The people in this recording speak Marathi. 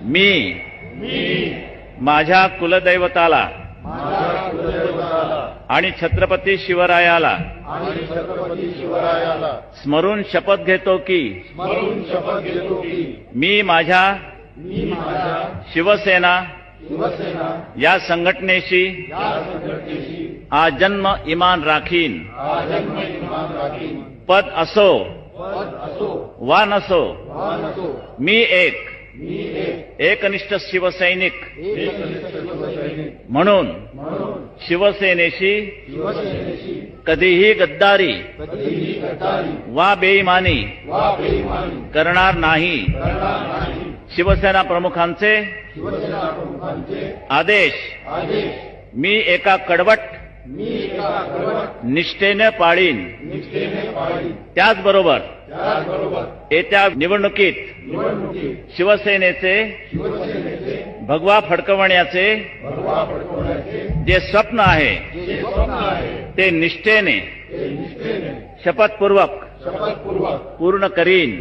मी माझ्या कुलदैवताला आणि छत्रपती शिवरायाला स्मरून शपथ घेतो की मी माझ्या शिवसेना या संघटनेशी आजन्म इमान राखीन। पद असो वा नसो मी एकनिष्ठ शिवसैनिक म्हणून शिवसेनेशी कधीही गद्दारी वा बेईमानी करणार नाही। शिवसेना प्रमुखांचे आदेश मी एका कडवट निष्ठेने पाळीन। त्याचबरोबर येत्या निवडणुकीत शिवसेनेचे भगवा फडकवण्याचे जे स्वप्न आहे ते निष्ठेने शपथपूर्वक पूर्ण करीन।